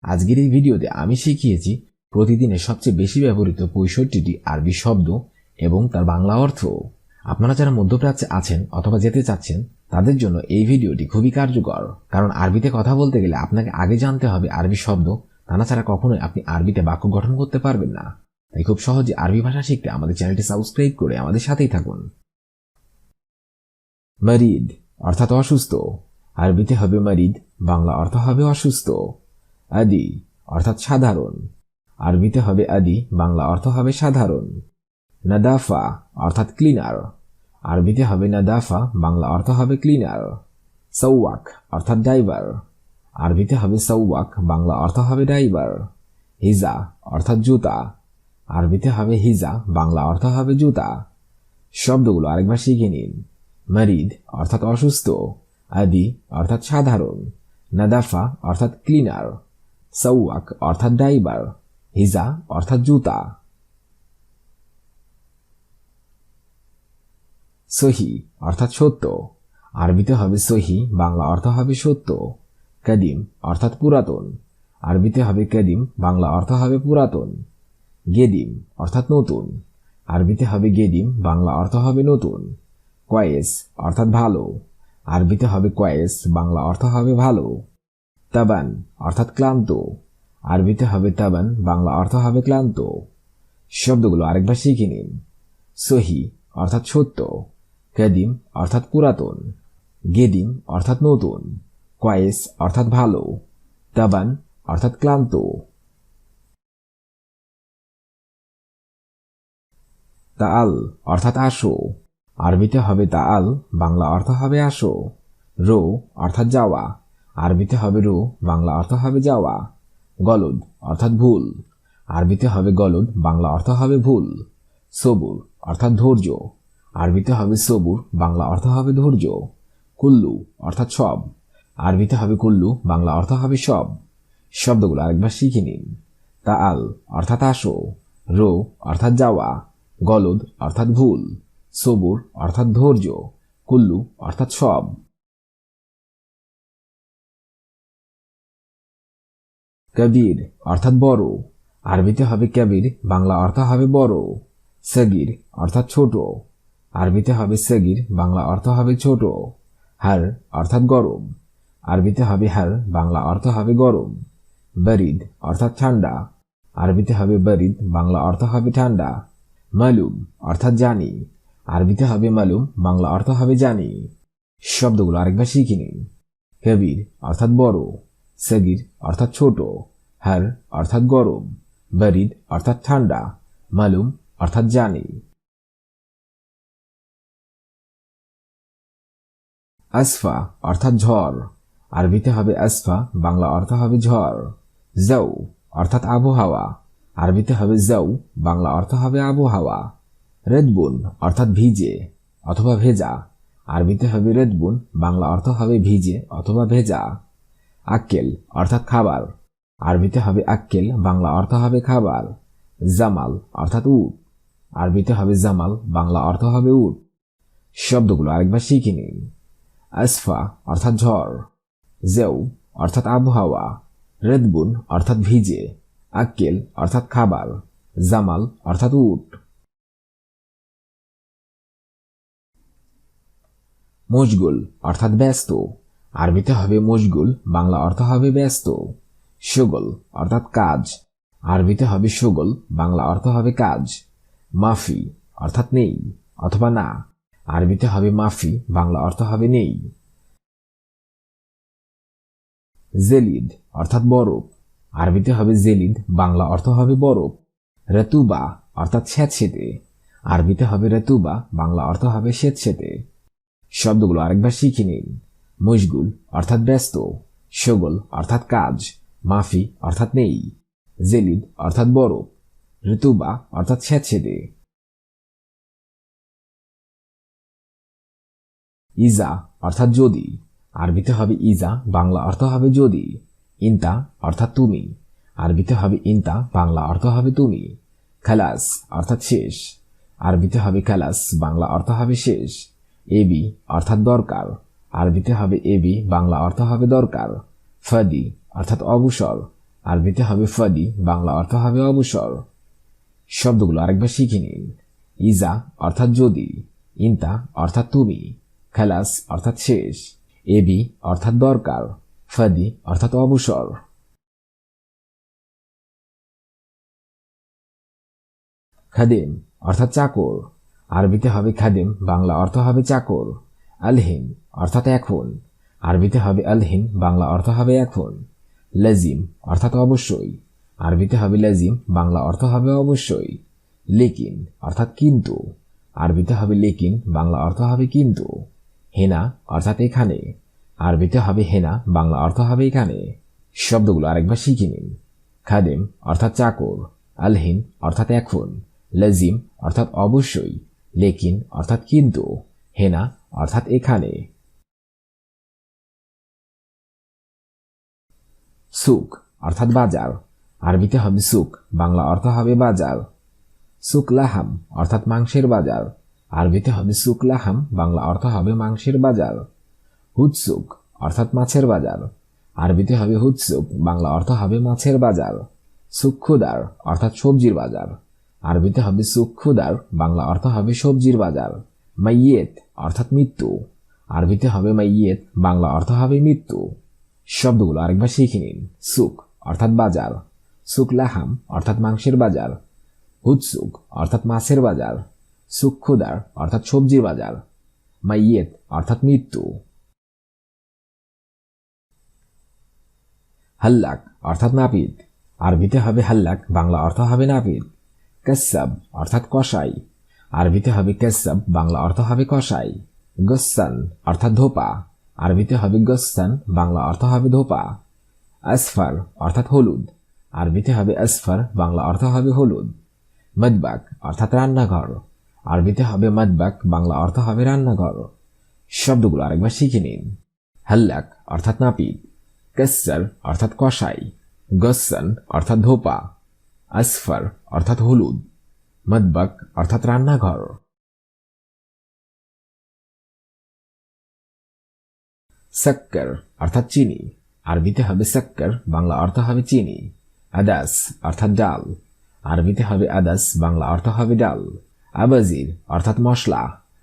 আজকের এই ভিডিওতে আমি শিখিয়েছি প্রতিদিনের সবচেয়ে বেশি ব্যবহৃত ৬৫টি আরবি শব্দ এবং তার বাংলা অর্থ। আপনারা যারা মধ্যপ্রাচ্যে আছেন অথবা যেতে চাচ্ছেন তাদের জন্য এই ভিডিওটি খুবই কার্যকর, কারণ আরবিতে কথা বলতে গেলে আপনাকে আগে জানতে হবে আরবি শব্দ, তা না ছাড়া কখনোই আপনি আরবিতে বাক্য গঠন করতে পারবেন না। তাই খুব সহজে আরবি ভাষা শিখতে আমাদের চ্যানেলটি সাবস্ক্রাইব করে আমাদের সাথেই থাকুন। মারিদ অর্থাৎ অসুস্থ, আরবিতে হবে মারিদ, বাংলা অর্থ হবে অসুস্থ। আদি অর্থাৎ সাধারণ, আরবিতে হবে আদি, বাংলা অর্থ হবে সাধারণ। নাদাফা অর্থাৎ ক্লিনার, আরবিতে হবে নাদাফা, বাংলা অর্থ হবে ক্লিনার। সৌওয়াক অর্থাৎ ড্রাইভার, আরবিতে হবে সৌওয়াক, বাংলা অর্থ হবে ড্রাইভার। হিজা অর্থাৎ জুতা, আরবিতে হবে হিজা, বাংলা অর্থ হবে জুতা। শব্দগুলো আরেকবার শিখে নিন। মারিদ অর্থাৎ অসুস্থ, আদি অর্থাৎ সাধারণ, নাদাফা অর্থাৎ ক্লিনার, সৌওয়াক অর্থাৎ ড্রাইভার, হিজা অর্থাৎ জুতা। সহি অর্থাৎ সত্য, আরবিতে হবে সহি, বাংলা অর্থ হবে সত্য। কাদিম অর্থাৎ পুরাতন, আরবিতে হবে কাদিম, বাংলা অর্থ হবে পুরাতন। গেদিম অর্থাৎ নতুন, আরবিতে হবে গেদিম, বাংলা অর্থ হবে নতুন। কয়েস অর্থাৎ ভালো, আরবিতে হবে কয়েস, বাংলা অর্থ হবে ভালো। তাবান অর্থাৎ ক্লান্ত, আরবিতে হবে তাবান, বাংলা অর্থ হবে ক্লান্ত। শব্দগুলো আরেকবার শিখে নিন। সহি অর্থাৎ সত্য, কাদিম অর্থাৎ পুরাতন, গেদিম অর্থাৎ নতুন, কয়েস অর্থাৎ ভালো, তাবান অর্থাৎ ক্লান্ত। তাআল অর্থাৎ আসো, আরবিতে হবে তাআল, বাংলা অর্থ হবে আসো। রো অর্থাৎ যাওয়া, আরবিতে হবে রো, বাংলা অর্থ হবে যাওয়া। গলদ অর্থাৎ ভুল, আরবিতে হবে গলদ, বাংলা অর্থ হবে ভুল। সবুর অর্থাৎ ধৈর্য, আরবিতে হবে সবুর, বাংলা অর্থ হবে ধৈর্য। কুল্লু অর্থাৎ সব, আরবিতে হবে কুল্লু, বাংলা অর্থ হবে সব। শব্দগুলো আরেকবার শিখে নিন। তাআল অর্থাৎ আসো, রো অর্থাৎ যাওয়া, গলদ অর্থাৎ ভুল, সবুর অর্থাৎ ধৈর্য, কুল্লু অর্থাৎ সব। কবির অর্থাৎ বড়, আরবিতে হবে কবির, বাংলা অর্থ হবে বড়। সগির অর্থাৎ ছোট, আরবিতে হবে সগির, বাংলা অর্থ হবে ছোট। হার অর্থাৎ গরম, আরবিতে হবে হার, বাংলা অর্থ হবে গরম। বারিদ অর্থাৎ ঠান্ডা, আরবিতে হবে বারিদ, বাংলা অর্থ হবে ঠান্ডা। মালুম অর্থাৎ জানি, আরবিতে হবে মালুম, বাংলা অর্থ হবে জানি। শব্দগুলো আরেকবার শিখে নিন। কবির অর্থাৎ বড়, সগির অর্থাৎ ছোট, হার অর্থাৎ গরম, বারিদ অর্থাৎ ঠান্ডা, মালুম অর্থাৎ জানি। আসফা অর্থাৎ ঝড়, আরবিতে হবে আসফা, বাংলা অর্থ হবে ঝড়। জাউ অর্থাৎ আবহাওয়া, আরবিতে হবে জাউ, বাংলা অর্থ হবে আবহাওয়া। রেদবুন অর্থাৎ ভিজে অথবা ভেজা, আরবিতে হবে রেদবুন, বাংলা অর্থ হবে ভিজে অথবা ভেজা। আক্কেল অর্থাৎ খাবার, আরবিতে হবে আক্কেল, বাংলা অর্থ হবে খাবার। জামাল অর্থাৎ উট, আরবিতে হবে জামাল, বাংলা অর্থ হবে উট। শব্দগুলো আরেকবার শিখে নিন। আসফা অর্থাৎ ঝড়, জেউ অর্থাৎ আবহাওয়া, রেদবুন অর্থাৎ ভিজে, আক্কেল অর্থাৎ খাবার, জামাল অর্থাৎ উট। মশগুল অর্থাৎ ব্যস্ত, আরবিতে হবে মশগুল, বাংলা অর্থ হবে ব্যস্ত। শগল অর্থাৎ কাজ, আরবিতে হবে শগল, বাংলা অর্থ হবে কাজ। মাফি অর্থাৎ নেই অথবা না, আরবিতে হবে মাফি, বাংলা অর্থ হবে নেই। জেলিদ অর্থাৎ বরফ, আরবিতে হবে জেলিদ, বাংলা অর্থ হবে বরফ। রেতুবা অর্থাৎ স্যাঁতসেঁতে, আরবিতে হবে রেতুবা, বাংলা অর্থ হবে স্যাঁতসেঁতে। শব্দগুলো আরেকবার শিখে নিন। মশগুল অর্থাৎ ব্যস্ত, শগল অর্থাৎ কাজ, মাফি অর্থাৎ নেই, জেলিদ অর্থাৎ বরফ, ঋতুবা অর্থাৎ স্যাঁতসেঁতে। ইজা অর্থাৎ যদি, আরবিতে হবে ইজা, বাংলা অর্থ হবে যদি। ইনতা অর্থাৎ তুমি, আরবিতে হবে ইনতা, বাংলা অর্থ হবে তুমি। খালাস অর্থাৎ শেষ, আরবিতে হবে খালাস, বাংলা অর্থ হবে শেষ। এবি অর্থাৎ দরকার, আরবিতে হবে এবি, বাংলা অর্থ হবে দরকার। ফাদি অর্থাৎ অবসর, আরবিতে হবে ফাদি, বাংলা অর্থ হবে অবসর। শব্দগুলো আরেকবার শিখে নিন। ইজা অর্থাৎ যদি, ইনতা অর্থাৎ তুমি, খালাস অর্থাৎ শেষ, এবি অর্থাৎ দরকার, ফাদি অর্থাৎ অবসর। খাদেম অর্থাৎ চাকর, আরবিতে হবে খাদেম, বাংলা অর্থ হবে চাকর। আলহিন অর্থাৎ এখন, আরবিতে হবে আলহিন, বাংলা অর্থ হবে এখন। লাজিম অর্থাৎ অবশ্যই, আরবিতে হবে লাজিম, বাংলা অর্থ হবে অবশ্যই। লেকিন অর্থাৎ কিন্তু, আরবিতে হবে লেকিন, বাংলা অর্থ হবে কিন্তু। হেনা অর্থাৎ এখানে, আরবিতে হবে হেনা, বাংলা অর্থ হবে এখানে। শব্দগুলো আরেকবার শিখে নিন। খাদেম অর্থাৎ চাকর, আলহিন অর্থাৎ এখন, লাজিম অর্থাৎ অবশ্যই, লেকিন অর্থাৎ কিন্তু, হেনা অর্থাৎ এখানে। সুক অর্থাৎ বাজার, আরবিতে হবে সুক, বাংলা অর্থ হবে বাজার। সুক লাহাম অর্থাৎ মাংসের বাজার, আরবিতে হবে সুক লাহাম, বাংলা অর্থ হবে মাংসের বাজার। হুদসুক অর্থাৎ মাছের বাজার, আরবিতে হবে হুদসুক, বাংলা অর্থ হবে মাছের বাজার। সুক্ষুদার অর্থাৎ সবজির বাজার, আরবিতে হবে সুক্ষুদার, বাংলা অর্থ হবে সবজির বাজার। মাইয়েত অর্থাৎ মৃত্যু, আরবিতে হবে মাইয়েত, বাংলা অর্থ হবে মৃত্যু। শব্দগুলো আরেকবার শিখে নিন। সুক অর্থাৎ বাজার, সুক লাহাম অর্থাৎ মাংসের বাজার, হুদসুক অর্থাৎ মাছের বাজার, সুক্ষুদার অর্থাৎ সবজির বাজার, মাইয়েত অর্থাৎ মৃত্যু। হাল্লাক অর্থাৎ নাপিত, আরবিতে হবে হাল্লাক, বাংলা অর্থ হবে নাপিত। কাসাব অর্থাৎ কসাই, আরবিতে হবে কাসাব, বাংলা অর্থ হবে কসাই। গসান অর্থাৎ ধোপা, আরবিতে হবে গসান, বাংলা অর্থ হবে ধোপা। আসফার অর্থাৎ হলুদ, আরবিতে হবে আসফার, বাংলা অর্থ হবে হলুদ। মদবাক অর্থাৎ রান্নাঘর, আরবিতে হবে মদবাক, বাংলা অর্থ হবে রান্নাঘর। শব্দগুলো আরেকবার শিখে নিন। হাল্লাক অর্থাৎ নাপিত, কাসার অর্থাৎ কসাই, গসান অর্থাৎ ধোপা, আসফার অর্থাৎ হলুদ, মদবাক অর্থাৎ রান্নাঘর। সাক্কার অর্থাৎ চিনি, আরবিতে হবে সাক্কার, বাংলা অর্থ হবে চিনি। আদাস অর্থাৎ ডাল, আরবিতে হবে আদাস, বাংলা অর্থ হবে ডাল। আবাজির অর্থাৎ মশলা,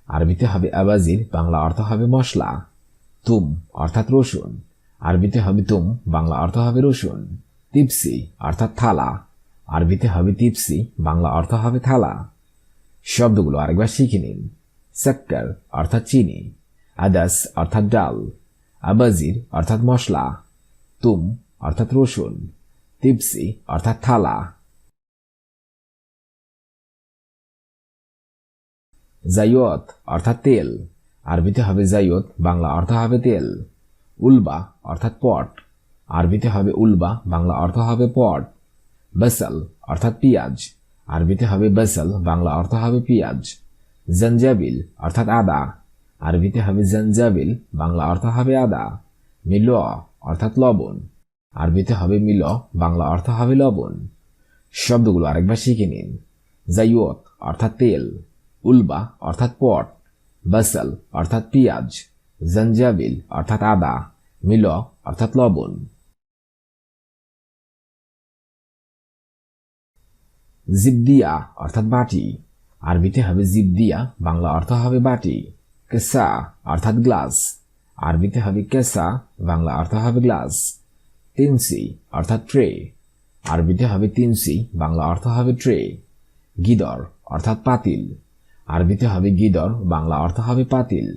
আরবিতে হবে আবাজির, বাংলা অর্থ হবে মশলা। তুম অর্থাৎ রসুন, আরবিতে হবে তুম, বাংলা অর্থ হবে রসুন। তিপসি অর্থাৎ থালা, আরবিতে হবে তিপসি, বাংলা অর্থ হবে থালা। শব্দগুলো আরেকবার শিখে নিন। সাক্কার অর্থাৎ চিনি, আদাস অর্থাৎ ডাল, আবাজির অর্থাৎ মশলা, তুম অর্থাৎ রসুন, তিপসি অর্থাৎ থালা। জাইয়ত অর্থাৎ তেল, আরবিতে হবে জাইয়ত, বাংলা অর্থ হবে তেল। উলবা অর্থাৎ পট, আরবিতে হবে উলবা, বাংলা অর্থ হবে পট। বাসাল অর্থাৎ পিঁয়াজ, আরবিতে হবে বাসাল, বাংলা অর্থ হবে পিঁয়াজ। জঞ্জাবিল অর্থাৎ আদা, আরবিতে হবে জঞ্জাবিল, বাংলা অর্থ হবে আদা। মিল অর্থাৎ লবণ, আরবিতে হবে মিল, বাংলা অর্থ হবে লবণ। শব্দগুলো আরেকবার শিখে নিন। জাইয়ত অর্থাৎ তেল, উলবা অর্থাৎ পট, বাসাল অর্থাৎ পিঁয়াজ, জঞ্জাবিল অর্থাৎ আদা, মিল অর্থাৎ লবণ। জিবদিয়া অর্থাৎ বাটি, আরবিতে হবে জিবদিয়া, বাংলা অর্থ হবে বাটি। কেসা অর্থাৎ গ্লাস, আরবিতে হবে কেসা, বাংলা অর্থ হবে গ্লাস। তিনসি অর্থাৎ ট্রে, আরবিতে হবে তিনসি, বাংলা অর্থ হবে ট্রে। গিদর অর্থাৎ পাতিল, আরবিতে হবে গিদর, বাংলা অর্থ হবে পাতিল।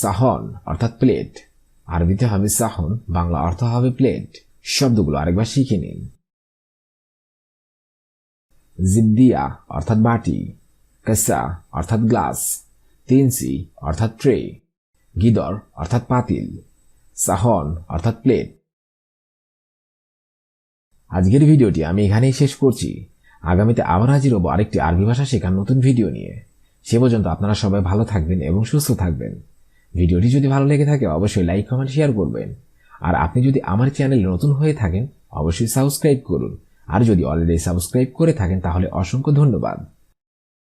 সাহন অর্থাৎ প্লেট, আরবিতে হবে সাহন, বাংলা অর্থ হবে প্লেট। শব্দগুলো আরেকবার শিখে নিন। জিবদিয়া অর্থাৎ বাটি, কাসা অর্থাৎ গ্লাস, তিনসি অর্থাৎ ট্রে, গিদর অর্থাৎ পাতিল, সাহন অর্থাৎ প্লেট। আজকের ভিডিওটি আমি এখানেই শেষ করছি। আগামীতে আবার হাজির হব আরেকটি আরবি ভাষা শেখার নতুন ভিডিও নিয়ে। সে পর্যন্ত আপনারা সবাই ভালো থাকবেন এবং সুস্থ থাকবেন। ভিডিওটি যদি ভালো লেগে থাকে অবশ্যই লাইক, কমেন্ট, শেয়ার করবেন। আর আপনি যদি আমার চ্যানেলে নতুন হয়ে থাকেন অবশ্যই সাবস্ক্রাইব করুন। আর যদি অলরেডি সাবস্ক্রাইব করে থাকেন তাহলে অসংখ্য ধন্যবাদ।